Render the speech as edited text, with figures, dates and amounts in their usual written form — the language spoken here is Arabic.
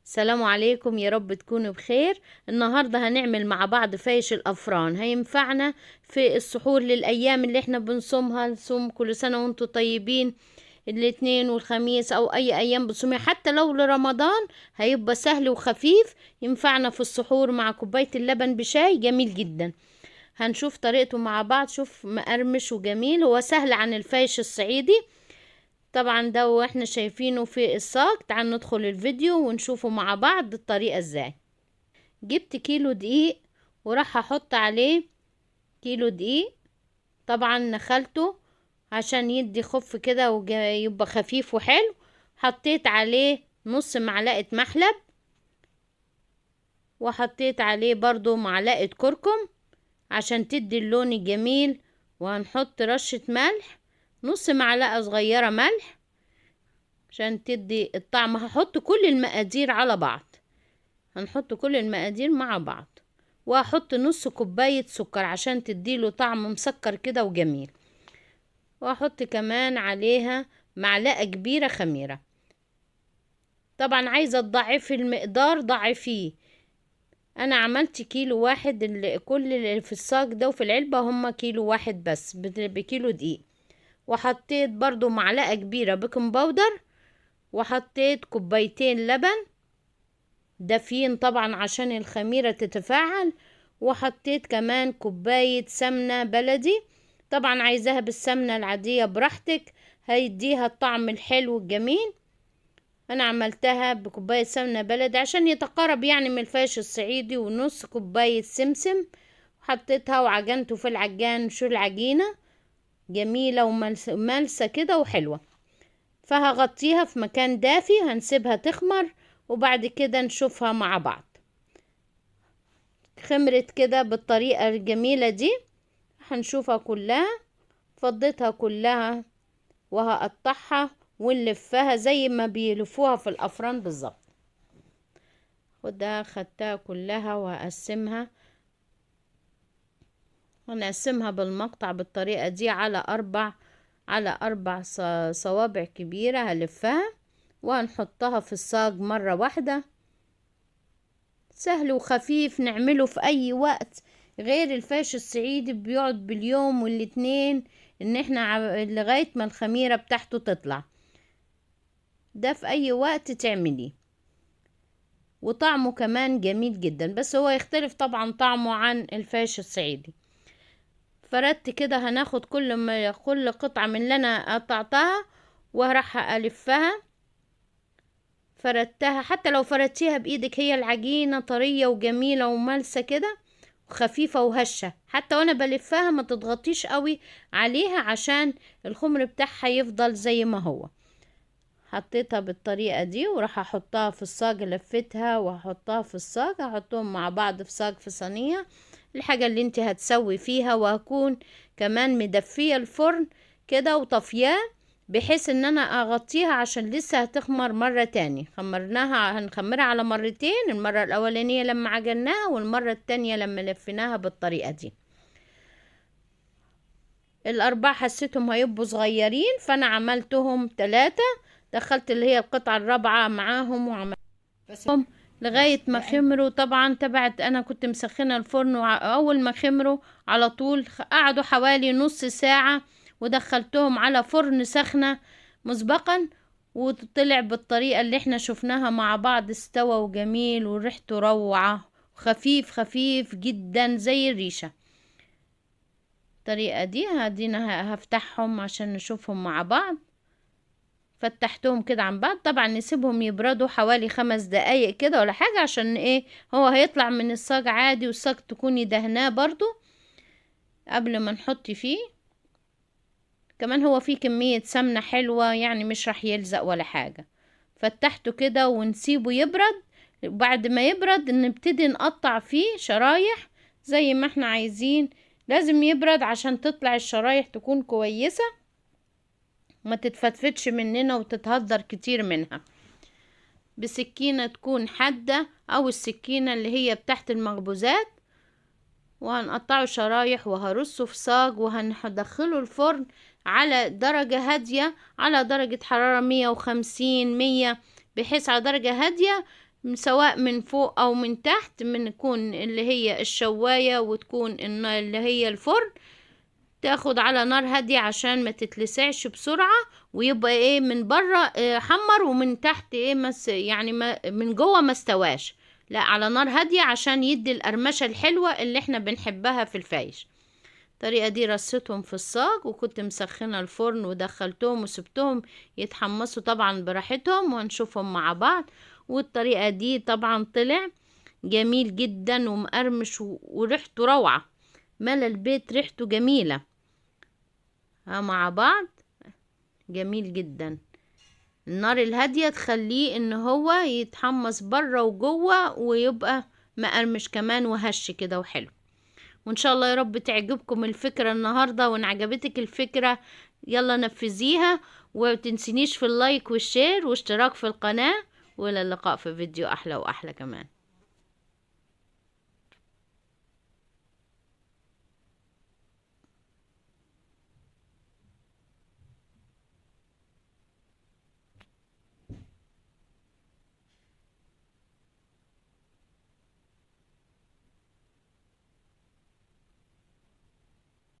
السلام عليكم، يا رب تكونوا بخير. النهاردة هنعمل مع بعض فايش الأفران. هينفعنا في السحور للأيام اللي احنا بنصومها. نصوم كل سنة وانتم طيبين، الاثنين والخميس أو أي أيام بتصومي، حتى لو لرمضان هيبقى سهل وخفيف. ينفعنا في السحور مع كوباية اللبن بشاي، جميل جدا. هنشوف طريقته مع بعض. شوف مقرمش وجميل، هو سهل عن الفايش الصعيدي طبعا ده، واحنا شايفينه في الصاج. تعال ندخل الفيديو ونشوفه مع بعض الطريقة ازاي. جبت كيلو دقيق وراح احط عليه كيلو دقيق. طبعا نخلته عشان يدي خف كده ويبقى خفيف وحلو. حطيت عليه نص معلقة محلب، وحطيت عليه برضو معلقة كركم عشان تدي اللون الجميل. وهنحط رشة ملح، نص معلقة صغيرة ملح عشان تدي الطعم. هحط كل المقادير على بعض، هنحط كل المقادير مع بعض. وهحط نص كوباية سكر عشان تديله طعم مسكر كده وجميل. وهحط كمان عليها معلقة كبيرة خميرة. طبعا عايزة تضعفي المقدار ضعفيه. انا عملت كيلو واحد، كل اللي في الصاج ده وفي العلبة هما كيلو واحد بس بكيلو دقيق. وحطيت برضو معلقة كبيرة بيكنج باودر، وحطيت كوبايتين لبن دافين طبعا عشان الخميرة تتفاعل. وحطيت كمان كوباية سمنة بلدي، طبعا عايزاها بالسمنة العادية براحتك، هيديها الطعم الحلو الجميل. انا عملتها بكوباية سمنة بلدي عشان يتقرب يعني من الفاش الصعيدي. ونص كوباية سمسم حطيتها وعجنته في العجان. شو العجينة جميلة وملسة كده وحلوة. فهغطيها في مكان دافي، هنسيبها تخمر وبعد كده نشوفها مع بعض. خمرت كده بالطريقة الجميلة دي، هنشوفها كلها. فضيتها كلها وهقطعها ونلفها زي ما بيلفوها في الأفران بالظبط. خدها خدتها كلها وهقسمها. هنقسمها بالمقطع بالطريقة دي على أربع صوابع كبيرة. هلفها وهنحطها في الصاج مرة واحدة. سهل وخفيف، نعمله في أي وقت. غير الفاش الصعيدي بيقعد باليوم والاتنين، ان احنا لغاية ما الخميرة بتاعته تطلع. ده في أي وقت تعمليه، وطعمه كمان جميل جدا. بس هو يختلف طبعا طعمه عن الفاش الصعيدي. فردت كده، هناخد كل قطعة من اللي انا قطعتها وراح ألفها. فردتها، حتى لو فردتيها بايدك هي العجينة طرية وجميلة وملسة كده وخفيفة وهشة. حتى وانا بلفها ما تضغطيش قوي عليها عشان الخمر بتاعها يفضل زي ما هو. حطيتها بالطريقة دي وراح احطها في الصاج. لفتها وهحطها في الصاج، هحطهم مع بعض في صاج في صينية، الحاجة اللي انت هتسوي فيها. وهكون كمان مدفية الفرن كده وطفياه، بحيث ان انا اغطيها عشان لسه هتخمر مرة تاني. هنخمرها على مرتين، المرة الاولانية لما عجناها والمرة التانية لما لفيناها بالطريقة دي. الاربعة حسيتهم هيبقوا صغيرين فانا عملتهم 3. دخلت اللي هي القطعة الرابعة معاهم وعملتهم لغاية ما خمروا. طبعا تبعت انا كنت مسخنة الفرن، واول ما خمروا على طول قعدوا حوالي نص ساعة، ودخلتهم على فرن سخنة مسبقا. وطلع بالطريقة اللي احنا شفناها مع بعض، استوى وجميل وريحته روعة، خفيف خفيف جدا زي الريشة. الطريقة دي هدينا هفتحهم عشان نشوفهم مع بعض. فتحتهم كده عن بعض. طبعا نسيبهم يبردوا حوالي 5 دقايق كده ولا حاجة، عشان ايه هو هيطلع من الصاج عادي، والصاج تكوني دهناه برضو قبل ما نحط فيه. كمان هو فيه كمية سمنة حلوة يعني مش راح يلزق ولا حاجة. فتحته كده ونسيبه يبرد. بعد ما يبرد نبتدي نقطع فيه شرايح زي ما احنا عايزين. لازم يبرد عشان تطلع الشرايح تكون كويسة، ما تتفتفتش مننا وتتهدر كتير منها. بسكينة تكون حادة او السكينة اللي هي بتاعت المخبوزات. وهنقطعه شرايح وهرصه في صاج، وهندخله الفرن على درجة هادية، على درجة حرارة 150 100، بحيث على درجة هادية سواء من فوق او من تحت، من يكون اللي هي الشواية وتكون اللي هي الفرن، تاخد على نار هادية عشان ما تتلسعش بسرعة، ويبقى ايه من بره حمر، ومن تحت ايه يعني ما من جوه ما استواش. لا، على نار هادية عشان يدي القرمشة الحلوة اللي احنا بنحبها في الفايش. الطريقة دي رصيتهم في الصاج، وكنت مسخنة الفرن ودخلتهم وسبتهم يتحمصوا طبعا براحتهم، وهنشوفهم مع بعض. والطريقة دي طبعا طلع جميل جدا ومقرمش وريحته روعة، ملا البيت ريحته جميلة. مع بعض جميل جدا. النار الهادية تخليه ان هو يتحمص بره وجوه، ويبقى مقرمش كمان وهش كده وحلو. وان شاء الله يا رب تعجبكم الفكرة النهاردة، وان عجبتك الفكرة يلا نفذيها، ومتنسينيش في اللايك والشير واشتراك في القناة، والى اللقاء في فيديو احلى واحلى كمان.